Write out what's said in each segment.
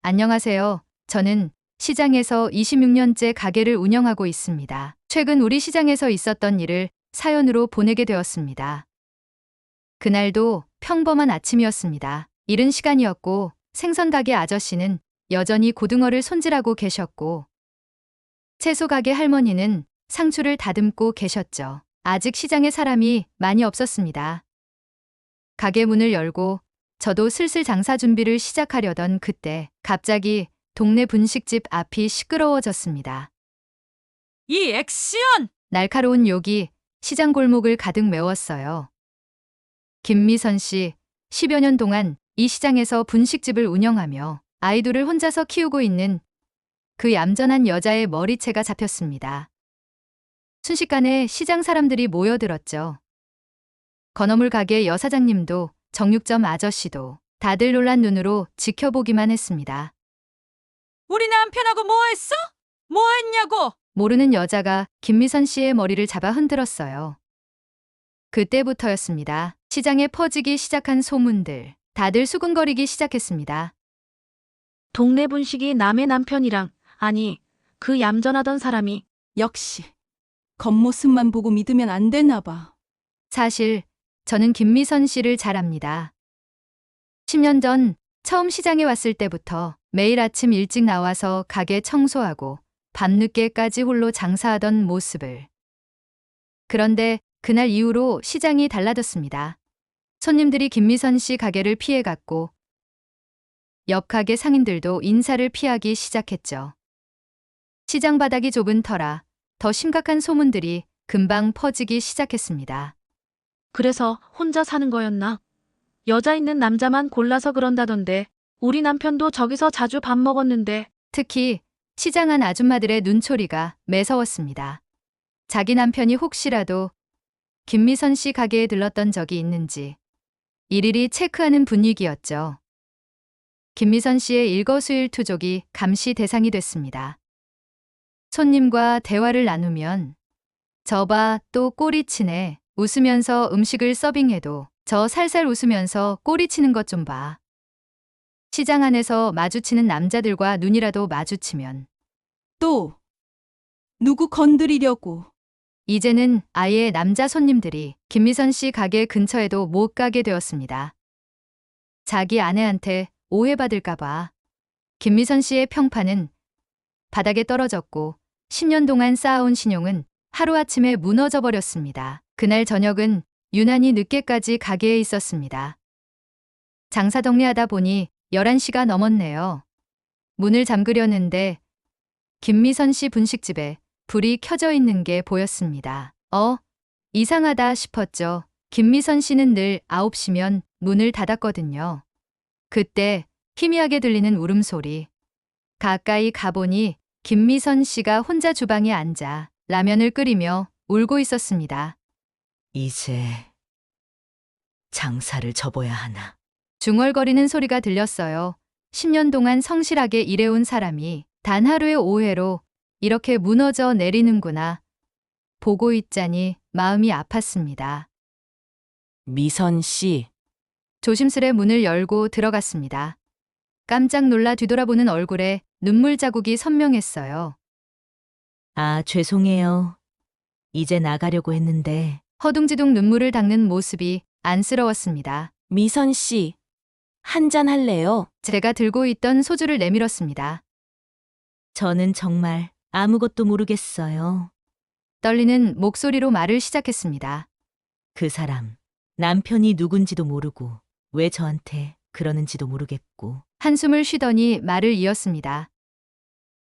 안녕하세요. 저는 시장에서 26년째 가게를 운영하고 있습니다. 최근 우리 시장에서 있었던 일을 사연으로 보내게 되었습니다. 그날도 평범한 아침이었습니다. 이른 시간이었고 생선 가게 아저씨는 여전히 고등어를 손질하고 계셨고 채소 가게 할머니는 상추를 다듬고 계셨죠. 아직 시장에 사람이 많이 없었습니다. 가게 문을 열고 저도 슬슬 장사 준비를 시작하려던 그때 갑자기 동네 분식집 앞이 시끄러워졌습니다. 이 액션! 날카로운 욕이 시장 골목을 가득 메웠어요. 김미선 씨, 10여 년 동안 이 시장에서 분식집을 운영하며 아이돌을 혼자서 키우고 있는 그 얌전한 여자의 머리채가 잡혔습니다. 순식간에 시장 사람들이 모여들었죠. 건어물 가게 여사장님도 정육점 아저씨도 다들 놀란 눈으로 지켜보기만 했습니다. 우리 남편하고 뭐 했어? 뭐 했냐고! 모르는 여자가 김미선 씨의 머리를 잡아 흔들었어요. 그때부터였습니다. 시장에 퍼지기 시작한 소문들. 다들 수군거리기 시작했습니다. 동네 분식이 남의 남편이랑, 아니, 그 얌전하던 사람이. 역시 겉모습만 보고 믿으면 안 되나 봐. 사실 저는 김미선 씨를 잘 압니다. 10년 전 처음 시장에 왔을 때부터 매일 아침 일찍 나와서 가게 청소하고 밤늦게까지 홀로 장사하던 모습을. 그런데 그날 이후로 시장이 달라졌습니다. 손님들이 김미선 씨 가게를 피해갔고 옆 가게 상인들도 인사를 피하기 시작했죠. 시장 바닥이 좁은 터라 더 심각한 소문들이 금방 퍼지기 시작했습니다. 그래서 혼자 사는 거였나? 여자 있는 남자만 골라서 그런다던데. 우리 남편도 저기서 자주 밥 먹었는데. 특히 시장 안 아줌마들의 눈초리가 매서웠습니다. 자기 남편이 혹시라도 김미선 씨 가게에 들렀던 적이 있는지 일일이 체크하는 분위기였죠. 김미선 씨의 일거수일투족이 감시 대상이 됐습니다. 손님과 대화를 나누면 저봐 또 꼬리치네 웃으면서 음식을 서빙해도 저 살살 웃으면서 꼬리치는 것 좀 봐. 시장 안에서 마주치는 남자들과 눈이라도 마주치면 또 누구 건드리려고. 이제는 아예 남자 손님들이 김미선 씨 가게 근처에도 못 가게 되었습니다. 자기 아내한테 오해받을까봐 김미선 씨의 평판은 바닥에 떨어졌고 10년 동안 쌓아온 신용은 하루아침에 무너져 버렸습니다. 그날 저녁은 유난히 늦게까지 가게에 있었습니다. 장사 정리하다 보니 11시가 넘었네요. 문을 잠그려는데 김미선 씨 분식집에 불이 켜져 있는 게 보였습니다. 이상하다 싶었죠. 김미선 씨는 늘 9시면 문을 닫았거든요. 그때 희미하게 들리는 울음소리. 가까이 가보니 김미선 씨가 혼자 주방에 앉아 라면을 끓이며 울고 있었습니다. 이제 장사를 접어야 하나. 중얼거리는 소리가 들렸어요. 10년 동안 성실하게 일해온 사람이 단 하루의 오해로 이렇게 무너져 내리는구나. 보고 있자니 마음이 아팠습니다. 미선 씨, 조심스레 문을 열고 들어갔습니다. 깜짝 놀라 뒤돌아보는 얼굴에 눈물 자국이 선명했어요. 죄송해요. 이제 나가려고 했는데. 허둥지둥 눈물을 닦는 모습이 안쓰러웠습니다. 미선 씨, 한잔 할래요? 제가 들고 있던 소주를 내밀었습니다. 저는 정말 아무것도 모르겠어요. 떨리는 목소리로 말을 시작했습니다. 그 사람, 남편이 누군지도 모르고 왜 저한테 그러는지도 모르겠고 한숨을 쉬더니 말을 이었습니다.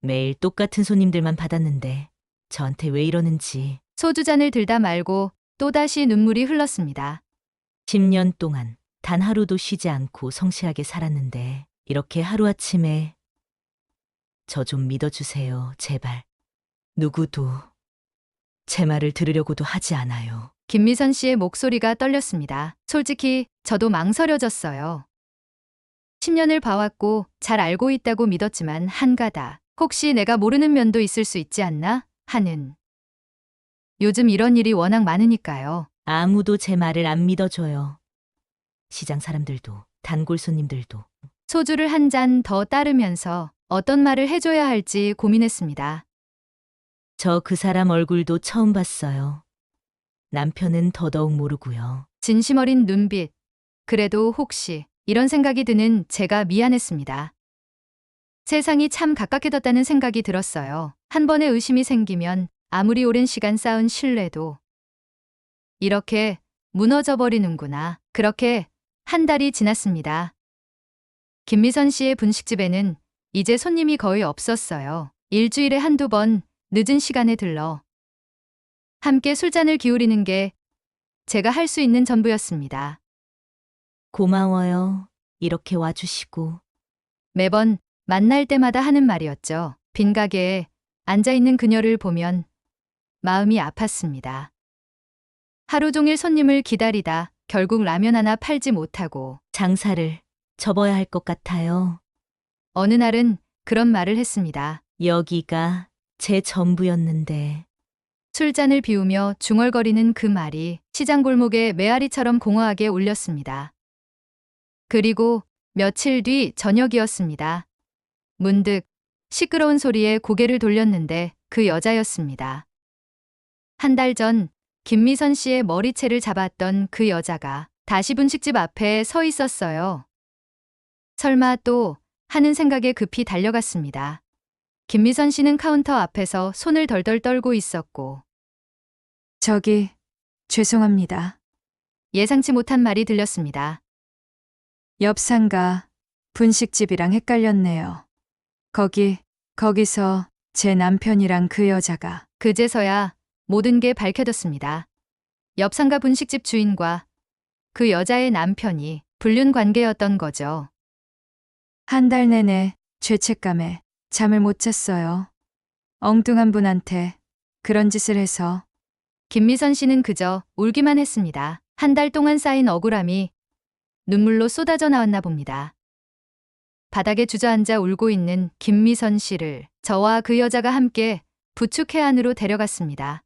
매일 똑같은 손님들만 받았는데 저한테 왜 이러는지. 소주잔을 들다 말고 또다시 눈물이 흘렀습니다. 10년 동안 단 하루도 쉬지 않고 성실하게 살았는데 이렇게 하루아침에 저 좀 믿어주세요, 제발. 누구도 제 말을 들으려고도 하지 않아요. 김미선 씨의 목소리가 떨렸습니다. 솔직히 저도 망설여졌어요. 10년을 봐왔고 잘 알고 있다고 믿었지만 한가닥 혹시 내가 모르는 면도 있을 수 있지 않나 하는. 요즘 이런 일이 워낙 많으니까요. 아무도 제 말을 안 믿어줘요. 시장 사람들도, 단골 손님들도. 소주를 한 잔 더 따르면서 어떤 말을 해줘야 할지 고민했습니다. 저 그 사람 얼굴도 처음 봤어요. 남편은 더더욱 모르고요. 진심 어린 눈빛. 그래도 혹시 이런 생각이 드는 제가 미안했습니다. 세상이 참 가깝게졌다는 생각이 들었어요. 한 번의 의심이 생기면 아무리 오랜 시간 쌓은 신뢰도 이렇게 무너져 버리는구나. 그렇게 한 달이 지났습니다. 김미선 씨의 분식집에는 이제 손님이 거의 없었어요. 일주일에 한두 번 늦은 시간에 들러 함께 술잔을 기울이는 게 제가 할 수 있는 전부였습니다. 고마워요. 이렇게 와주시고. 매번 만날 때마다 하는 말이었죠. 빈 가게에 앉아있는 그녀를 보면 마음이 아팠습니다. 하루 종일 손님을 기다리다 결국 라면 하나 팔지 못하고 장사를 접어야 할 것 같아요. 어느 날은 그런 말을 했습니다. 여기가 제 전부였는데. 술잔을 비우며 중얼거리는 그 말이 시장 골목에 메아리처럼 공허하게 울렸습니다. 그리고 며칠 뒤 저녁이었습니다. 문득 시끄러운 소리에 고개를 돌렸는데 그 여자였습니다. 한 달 전 김미선 씨의 머리채를 잡았던 그 여자가 다시 분식집 앞에 서 있었어요. 설마 또 하는 생각에 급히 달려갔습니다. 김미선 씨는 카운터 앞에서 손을 덜덜 떨고 있었고 저기, 죄송합니다. 예상치 못한 말이 들렸습니다. 옆 상가 분식집이랑 헷갈렸네요. 거기서 제 남편이랑 그 여자가 그제서야 모든 게 밝혀졌습니다. 옆상가 분식집 주인과 그 여자의 남편이 불륜 관계였던 거죠. 한 달 내내 죄책감에 잠을 못 잤어요. 엉뚱한 분한테 그런 짓을 해서 김미선 씨는 그저 울기만 했습니다. 한 달 동안 쌓인 억울함이 눈물로 쏟아져 나왔나 봅니다. 바닥에 주저앉아 울고 있는 김미선 씨를 저와 그 여자가 함께 부축해 안으로 데려갔습니다.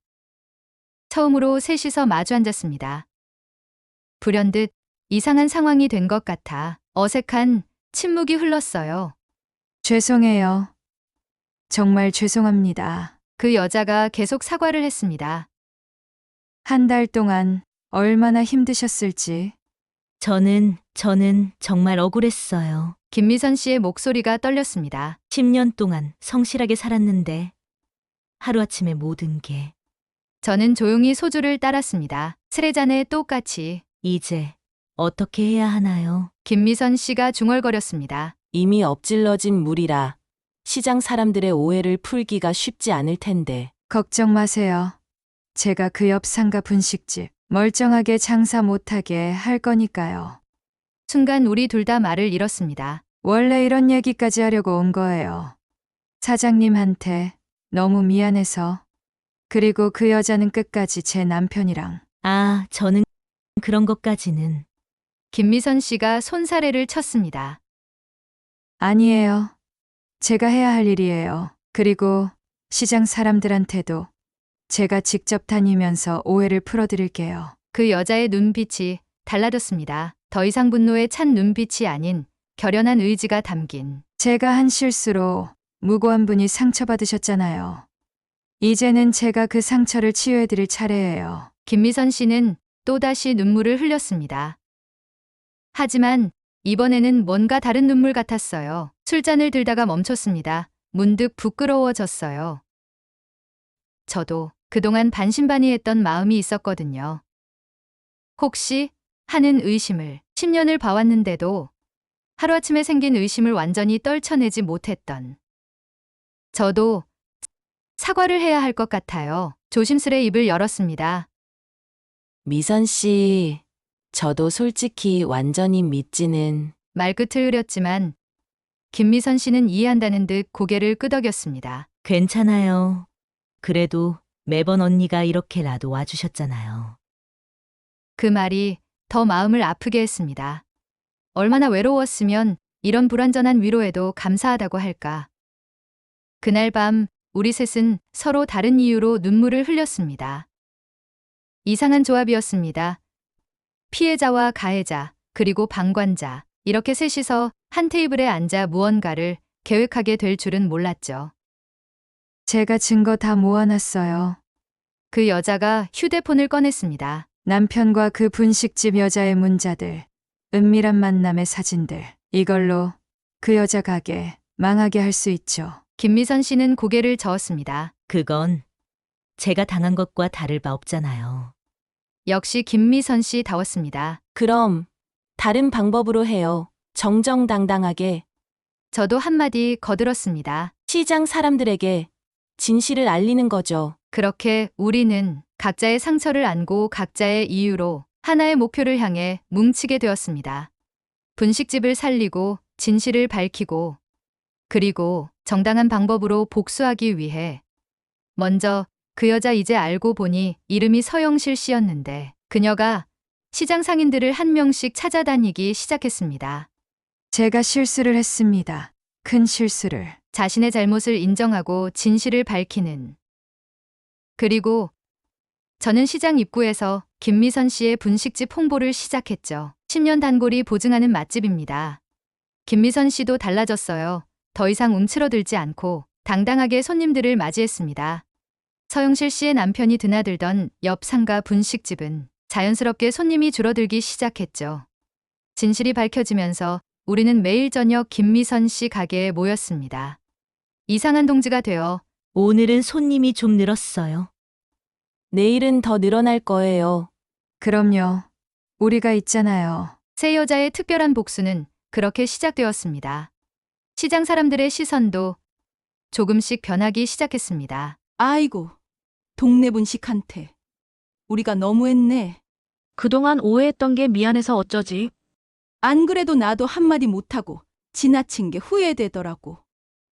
처음으로 셋이서 마주 앉았습니다. 불현듯 이상한 상황이 된 것 같아 어색한 침묵이 흘렀어요. 죄송해요. 정말 죄송합니다. 그 여자가 계속 사과를 했습니다. 한 달 동안 얼마나 힘드셨을지. 저는 정말 억울했어요. 김미선 씨의 목소리가 떨렸습니다. 10년 동안 성실하게 살았는데 하루아침에 모든 게 저는 조용히 소주를 따랐습니다. 쓰레잔에 똑같이. 이제 어떻게 해야 하나요? 김미선 씨가 중얼거렸습니다. 이미 엎질러진 물이라 시장 사람들의 오해를 풀기가 쉽지 않을 텐데. 걱정 마세요. 제가 그 옆 상가 분식집 멀쩡하게 장사 못하게 할 거니까요. 순간 우리 둘 다 말을 잃었습니다. 원래 이런 얘기까지 하려고 온 거예요. 사장님한테 너무 미안해서. 그리고 그 여자는 끝까지 제 남편이랑. 아, 저는 그런 것까지는. 김미선 씨가 손사래를 쳤습니다. 아니에요. 제가 해야 할 일이에요. 그리고 시장 사람들한테도 제가 직접 다니면서 오해를 풀어드릴게요. 그 여자의 눈빛이 달라졌습니다. 더 이상 분노에 찬 눈빛이 아닌 결연한 의지가 담긴. 제가 한 실수로 무고한 분이 상처받으셨잖아요. 이제는 제가 그 상처를 치유해드릴 차례예요. 김미선 씨는 또다시 눈물을 흘렸습니다. 하지만 이번에는 뭔가 다른 눈물 같았어요. 술잔을 들다가 멈췄습니다. 문득 부끄러워졌어요. 저도 그동안 반신반의했던 마음이 있었거든요. 혹시 하는 의심을 10년을 봐왔는데도 하루아침에 생긴 의심을 완전히 떨쳐내지 못했던 저도 사과를 해야 할 것 같아요. 조심스레 입을 열었습니다. 미선 씨, 저도 솔직히 완전히 믿지는. 말끝을 흐렸지만 김미선 씨는 이해한다는 듯 고개를 끄덕였습니다. 괜찮아요. 그래도 매번 언니가 이렇게라도 와주셨잖아요. 그 말이 더 마음을 아프게 했습니다. 얼마나 외로웠으면 이런 불완전한 위로에도 감사하다고 할까. 그날 밤 우리 셋은 서로 다른 이유로 눈물을 흘렸습니다. 이상한 조합이었습니다. 피해자와 가해자, 그리고 방관자, 이렇게 셋이서 한 테이블에 앉아 무언가를 계획하게 될 줄은 몰랐죠. 제가 증거 다 모아놨어요. 그 여자가 휴대폰을 꺼냈습니다. 남편과 그 분식집 여자의 문자들, 은밀한 만남의 사진들. 이걸로 그 여자 가게 망하게 할 수 있죠. 김미선 씨는 고개를 저었습니다. 그건 제가 당한 것과 다를 바 없잖아요. 역시 김미선 씨 다웠습니다. 그럼 다른 방법으로 해요. 정정당당하게 저도 한마디 거들었습니다. 시장 사람들에게 진실을 알리는 거죠. 그렇게 우리는 각자의 상처를 안고 각자의 이유로 하나의 목표를 향해 뭉치게 되었습니다. 분식집을 살리고 진실을 밝히고 그리고 정당한 방법으로 복수하기 위해 먼저 그 여자 이제 알고 보니 이름이 서영실 씨였는데 그녀가 시장 상인들을 한 명씩 찾아다니기 시작했습니다. 제가 실수를 했습니다. 큰 실수를. 자신의 잘못을 인정하고 진실을 밝히는. 그리고 저는 시장 입구에서 김미선 씨의 분식집 홍보를 시작했죠. 10년 단골이 보증하는 맛집입니다. 김미선 씨도 달라졌어요. 더 이상 움츠러들지 않고 당당하게 손님들을 맞이했습니다. 서영실 씨의 남편이 드나들던 옆 상가 분식집은 자연스럽게 손님이 줄어들기 시작했죠. 진실이 밝혀지면서 우리는 매일 저녁 김미선 씨 가게에 모였습니다. 이상한 동지가 되어 오늘은 손님이 좀 늘었어요. 내일은 더 늘어날 거예요. 그럼요. 우리가 있잖아요. 새 여자의 특별한 복수는 그렇게 시작되었습니다. 시장 사람들의 시선도 조금씩 변하기 시작했습니다. 아이고, 동네 분식한테. 우리가 너무했네. 그동안 오해했던 게 미안해서 어쩌지? 안 그래도 나도 한마디 못하고 지나친 게 후회되더라고.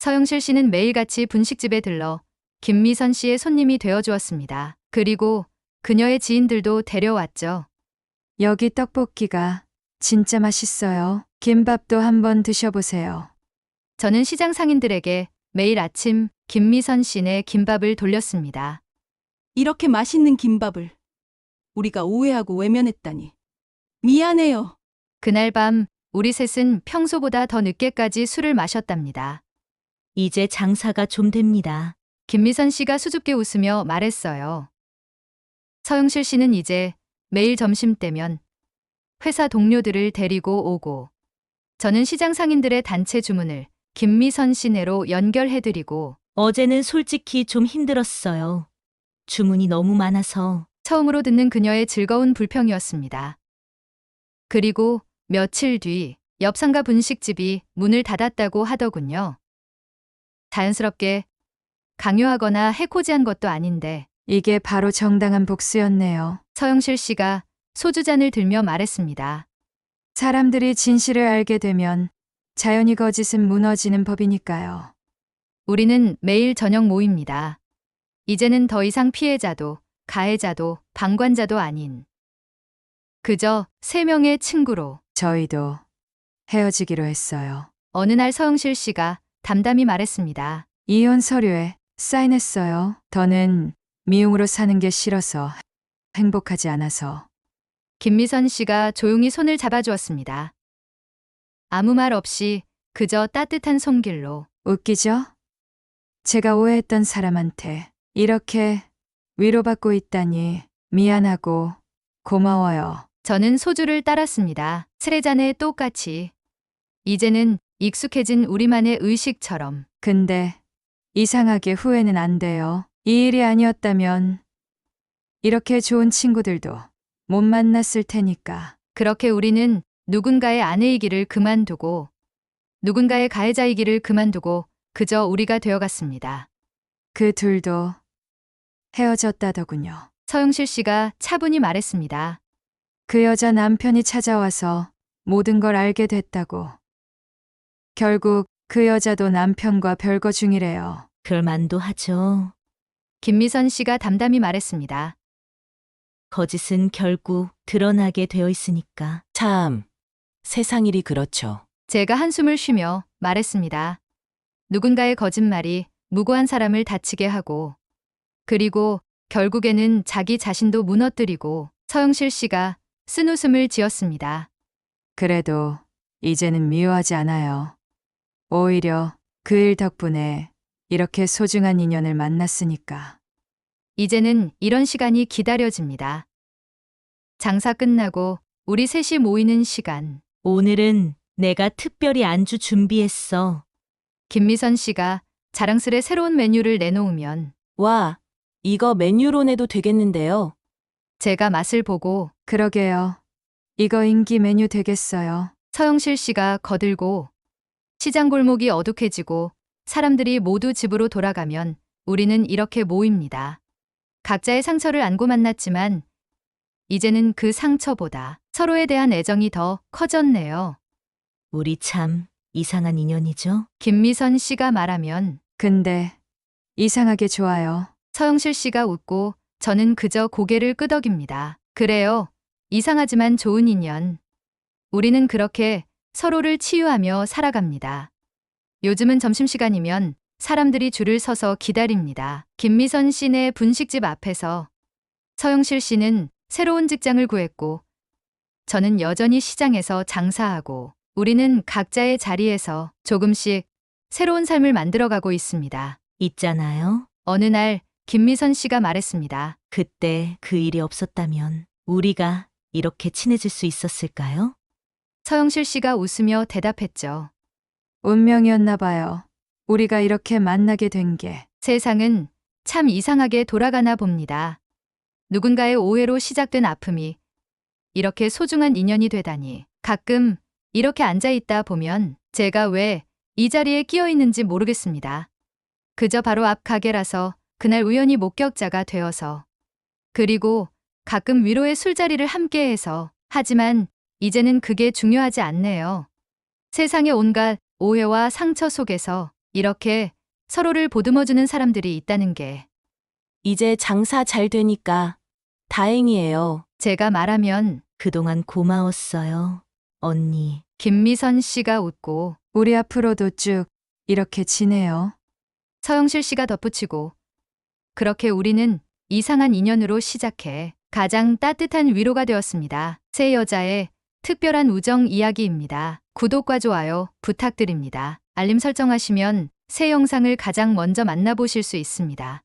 서영실 씨는 매일같이 분식집에 들러 김미선 씨의 손님이 되어주었습니다. 그리고 그녀의 지인들도 데려왔죠. 여기 떡볶이가 진짜 맛있어요. 김밥도 한번 드셔보세요. 저는 시장 상인들에게 매일 아침 김미선 씨네 김밥을 돌렸습니다. 이렇게 맛있는 김밥을 우리가 오해하고 외면했다니. 미안해요. 그날 밤 우리 셋은 평소보다 더 늦게까지 술을 마셨답니다. 이제 장사가 좀 됩니다. 김미선 씨가 수줍게 웃으며 말했어요. 서영실 씨는 이제 매일 점심때면 회사 동료들을 데리고 오고 저는 시장 상인들의 단체 주문을 김미선 씨네로 연결해드리고 어제는 솔직히 좀 힘들었어요. 주문이 너무 많아서. 처음으로 듣는 그녀의 즐거운 불평이었습니다. 그리고 며칠 뒤 옆 상가 분식집이 문을 닫았다고 하더군요. 자연스럽게 강요하거나 해코지한 것도 아닌데 이게 바로 정당한 복수였네요. 서영실 씨가 소주잔을 들며 말했습니다. 사람들이 진실을 알게 되면 자연히 거짓은 무너지는 법이니까요. 우리는 매일 저녁 모입니다. 이제는 더 이상 피해자도 가해자도 방관자도 아닌 그저 3명의 친구로 저희도 헤어지기로 했어요. 어느 날 서영실 씨가 담담히 말했습니다. 이혼 서류에 사인했어요. 더는 미용으로 사는 게 싫어서 행복하지 않아서. 김미선 씨가 조용히 손을 잡아주었습니다. 아무 말 없이 그저 따뜻한 손길로 웃기죠? 제가 오해했던 사람한테 이렇게 위로받고 있다니 미안하고 고마워요. 저는 소주를 따랐습니다. 쓰레잔에 똑같이. 이제는 익숙해진 우리만의 의식처럼. 근데 이상하게 후회는 안 돼요. 이 일이 아니었다면 이렇게 좋은 친구들도 못 만났을 테니까. 그렇게 우리는 누군가의 아내이기를 그만두고 누군가의 가해자이기를 그만두고 그저 우리가 되어갔습니다. 그 둘도 헤어졌다더군요. 서영실 씨가 차분히 말했습니다. 그 여자 남편이 찾아와서 모든 걸 알게 됐다고. 결국 그 여자도 남편과 별거 중이래요. 그럴만도 하죠. 김미선 씨가 담담히 말했습니다. 거짓은 결국 드러나게 되어 있으니까. 참, 세상 일이 그렇죠. 제가 한숨을 쉬며 말했습니다. 누군가의 거짓말이 무고한 사람을 다치게 하고 그리고 결국에는 자기 자신도 무너뜨리고 서영실 씨가 쓴웃음을 지었습니다. 그래도 이제는 미워하지 않아요. 오히려 그 일 덕분에 이렇게 소중한 인연을 만났으니까. 이제는 이런 시간이 기다려집니다. 장사 끝나고 우리 셋이 모이는 시간. 오늘은 내가 특별히 안주 준비했어. 김미선 씨가 자랑스레 새로운 메뉴를 내놓으면 와, 이거 메뉴로 내도 되겠는데요. 제가 맛을 보고 그러게요. 이거 인기 메뉴 되겠어요. 서영실 씨가 거들고 시장 골목이 어둑해지고 사람들이 모두 집으로 돌아가면 우리는 이렇게 모입니다. 각자의 상처를 안고 만났지만 이제는 그 상처보다 서로에 대한 애정이 더 커졌네요. 우리 참 이상한 인연이죠? 김미선 씨가 말하면 근데 이상하게 좋아요. 서영실 씨가 웃고 저는 그저 고개를 끄덕입니다. 그래요. 이상하지만 좋은 인연. 우리는 그렇게 서로를 치유하며 살아갑니다. 요즘은 점심시간이면 사람들이 줄을 서서 기다립니다. 김미선 씨네 분식집 앞에서 서영실 씨는 새로운 직장을 구했고 저는 여전히 시장에서 장사하고 우리는 각자의 자리에서 조금씩 새로운 삶을 만들어가고 있습니다. 있잖아요. 어느 날 김미선 씨가 말했습니다. 그때 그 일이 없었다면 우리가 이렇게 친해질 수 있었을까요? 서영실 씨가 웃으며 대답했죠. 운명이었나 봐요. 우리가 이렇게 만나게 된 게. 세상은 참 이상하게 돌아가나 봅니다. 누군가의 오해로 시작된 아픔이 이렇게 소중한 인연이 되다니. 가끔 이렇게 앉아있다 보면 제가 왜 이 자리에 끼어 있는지 모르겠습니다. 그저 바로 앞 가게라서 그날 우연히 목격자가 되어서 그리고 가끔 위로의 술자리를 함께해서 하지만 이제는 그게 중요하지 않네요. 세상의 온갖 오해와 상처 속에서 이렇게 서로를 보듬어주는 사람들이 있다는 게 이제 장사 잘 되니까 다행이에요. 제가 말하면 그동안 고마웠어요. 언니. 김미선 씨가 웃고 우리 앞으로도 쭉 이렇게 지내요. 서영실 씨가 덧붙이고 그렇게 우리는 이상한 인연으로 시작해 가장 따뜻한 위로가 되었습니다. 새 여자의 특별한 우정 이야기입니다. 구독과 좋아요 부탁드립니다. 알림 설정하시면 새 영상을 가장 먼저 만나보실 수 있습니다.